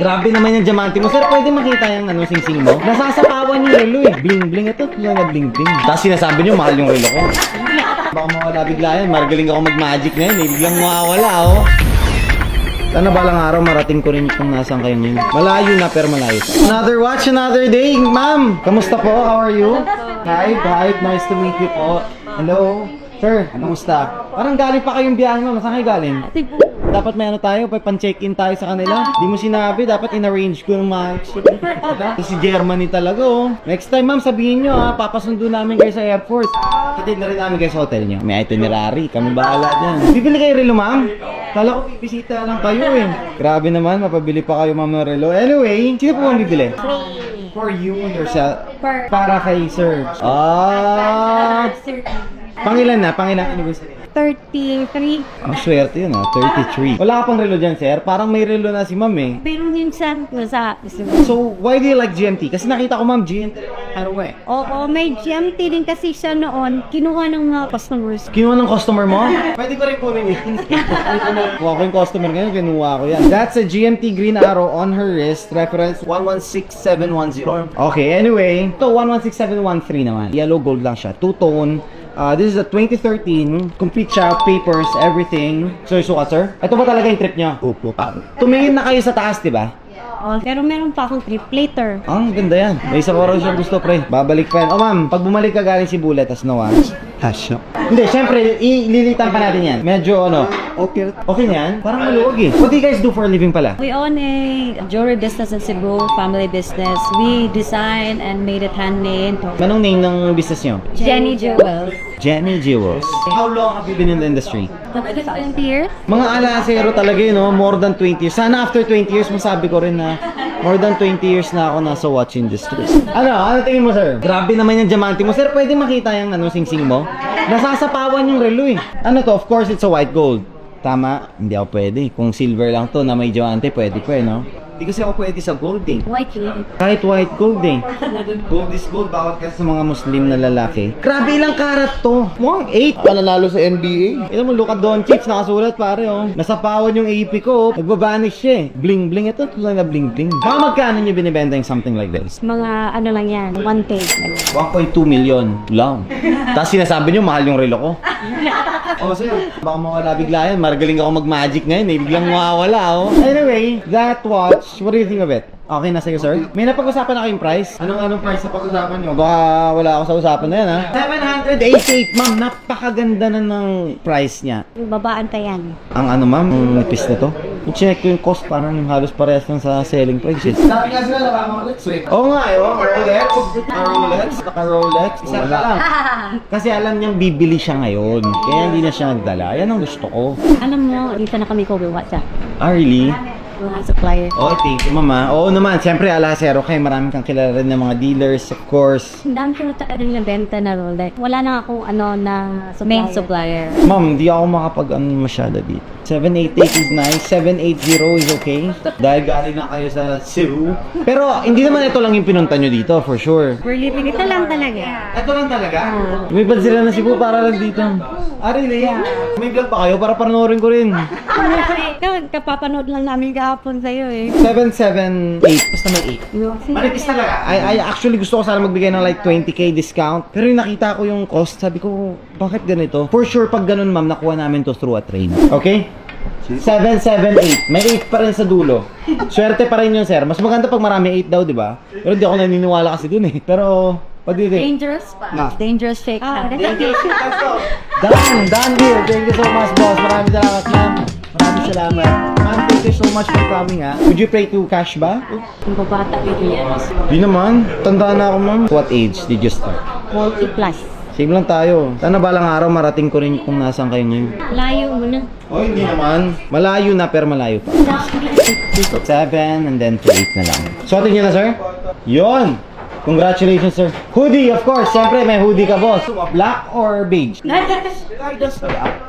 Grabe naman yung diamante mo. Sir, pwede makita yung ano, sing-sing mo? Nasasapawan yung relo eh. Bling-bling. Ito, bling-bling. Tapos sinasabi nyo, mahal yung relo ko. Baka mawala bigla yan. Maragaling ako mag-magic na yun. Eh. Biglang mawawala, oh. Sana balang araw marating ko rin kung nasan kayo ngayon. Malayo na, pero malayo. Another watch, another day. Ma'am, kamusta po? How are you? Hi, nice to meet you po. Hello. Sir, kamusta? Parang galing pa kayong biyahe, ma'am. Saan kayo galing? Dapat may ano tayo, pan-check-in tayo sa kanila. Di mo sinabi, dapat in-arrange ko ng mga si Germany talaga, oh. Next time, ma'am, sabihin nyo, ha, papasundo namin kayo sa airport. Kitid na rin namin kayo sa hotel nyo. May itinerary, kami bahala dyan. Bibili kayo relo, ma'am? Kala ko bibisita lang kayo, eh. Grabe naman, mapabili pa kayo, ma'am, ng relo. Anyway, sino po ang bibili? For you and yourself. Para kay Sir. Pangilan na? Pangilan anniversary? 33. Ang swerte yun, 33. Wala ka pang relo dyan, sir? Parang may relo na si ma'am, eh. Pero yun sa So, why do you like GMT? Kasi nakita ko, ma'am, GMT. Ano eh? Oo, may GMT din kasi siya noon. Kinuha ng mga customers. Kinuha ng customer mo? Pwede ko rin kunin yun. Kuha ko yung customer ngayon, kinuha ko yan. That's a GMT green arrow on her wrist. Reference 116710. Okay, anyway. Ito, 116713 naman. Yellow gold lang siya. Two-tone. This is a 2013, complete siya, papers, everything. So, sukat, sir? Ito ba talaga yung trip nyo? Opo. Tumingin na kayo sa taas, di ba? Oo, pero meron pa akong trip later. Ang ganda yan. May isa pa rin siya gusto, pre. Babalik pa yan. Oh, ma'am, pag bumalik ka galing si Bullet, tas no, Hasyo. Hindi, syempre, ililitan pa natin yan. Medyo, ano, okay na yan? Parang maluwag eh. What do you guys do for a living pala? We own a jewelry business in Cebu, family business. We design and made it handmade. Anong name ng business nyo? Jenny Jewels. Jenny Jewels. How long have you been in the industry? 20 years. Mga alasero talaga yun, no? More than 20 years. Sana after 20 years, masabi ko rin na more than 20 years na ako nasa watch industry. Ano tingin mo, sir? Grabe naman yung diamante mo. Sir, pwede makita yung ano, sing-sing mo? Nasasapawan yung relo eh. Ano to? Of course, it's a white gold. Tama? Hindi ako pwede. Kung silver lang to na may diamante, pwede pa eh, no? Hindi kasi ako pwede sa gold eh. White gold. Kahit white gold eh. Gold is gold, bawat kasi sa mga Muslim na lalaki. Grabe, ilang karat to? Mukhang 8. Pananalo sa NBA. Ito mo, Luka Doncic, nakasulat pare oh. Nasapawan yung AP ko, nagbabanish siya eh. Bling bling, ito lang na bling bling. Baka magkano nyo binibenta yung something like this? Mga ano lang yan, 1K. 1.2 million lang. Tapos sinasabi nyo, mahal yung relo ko. Oh, sir, baka mawala bigla yan. Maragaling ako mag-magic ngayon eh. Biglang mawawala oh. Anyway, that watch, what do you think of it? Okay na sa'yo, sir? May napag-usapan na kayong price? Anong price na pag-usapan nyo? Baka wala ako sa usapan na yan, ha? 788, ma'am. Napakaganda na ng price niya. Babaan pa yan. Ang ano, ma'am? Ang nipis na to. I-check ko yung cost. Parang yung halos parehas lang sa selling prices. Sabi nga sila, naka-Rolex, eh. Oo nga, Rolex. Naka-Rolex. Naka-Rolex. Isa ka lang. Kasi alam niyang bibili siya ngayon. Kaya hindi na siya nagdala. Yan ang gusto ko. Alam mo, dito na kami kubuhat siya. Ah, really? Mga supplier. Oh, thank you, mama. Oo naman, siyempre, alasero kayo. Marami kang kilala rin ng mga dealers, of course. Ang dami ko na benta na Rolex. Wala na akong ano na main supplier. Ma'am, hindi ako makapag-ano masyado dito. 788 is nice. 780 is okay. Dahil galing na kayo sa Cebu. Pero, hindi naman ito lang yung pinunta nyo dito, for sure. We're living ito lang talaga. Ito lang talaga? May bad sila na Cebu para lang dito. Ah, really? May vlog pa kayo para panoorin ko rin. Kapapanood lang namin kahapon sa'yo eh. 778. Basta may 8. Manipis talaga. I actually gusto ko sana magbigay ng like 20k discount. Pero yung nakita ko yung cost, sabi ko, bakit ganito? For sure, pag ganun ma'am, nakuha namin to through a train. Okay? 778. May 8 pa rin sa dulo. Swerte pa rin yun, sir. Mas maganda pag marami 8 daw, di ba? Pero di ako naniniwala kasi dun eh. Pero, what do you think? Dangerous pa. Dangerous fake. Done deal. Thank you so much, boss. Maraming salamat, ma'am. Maraming salamat. Ma'am, thank you so much for coming, ha. Would you pray to cash ba? Yung babata yun. Di naman. Tanda na ako, ma'am. What age did you start? 40 plus. Same lang tayo. Sana balang araw marating ko rin kung nasan kayo ngayon. Layo mo na. Oh, hindi naman. Malayo na, pero malayo pa. 7 and then to 8 na lang. Suotin niyo na, sir? Yon! Congratulations, sir. Hoodie, of course. Siyempre, may hoodie ka, boss. Black or beige?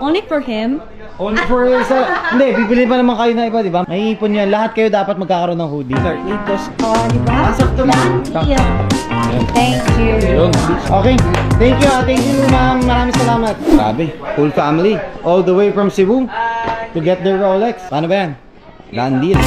Only for him. Only for sa... Hindi, bibili pa naman kayo na iba, di ba? May ipon yan. Lahat kayo dapat magkakaroon ng hoodie. Sir, itos. Diba? Thank you. Okay. Thank you, thank you, ma'am. Maraming salamat. Grabe. Full family. All the way from Cebu to get their Rolex. Paano ba yan? Done deal.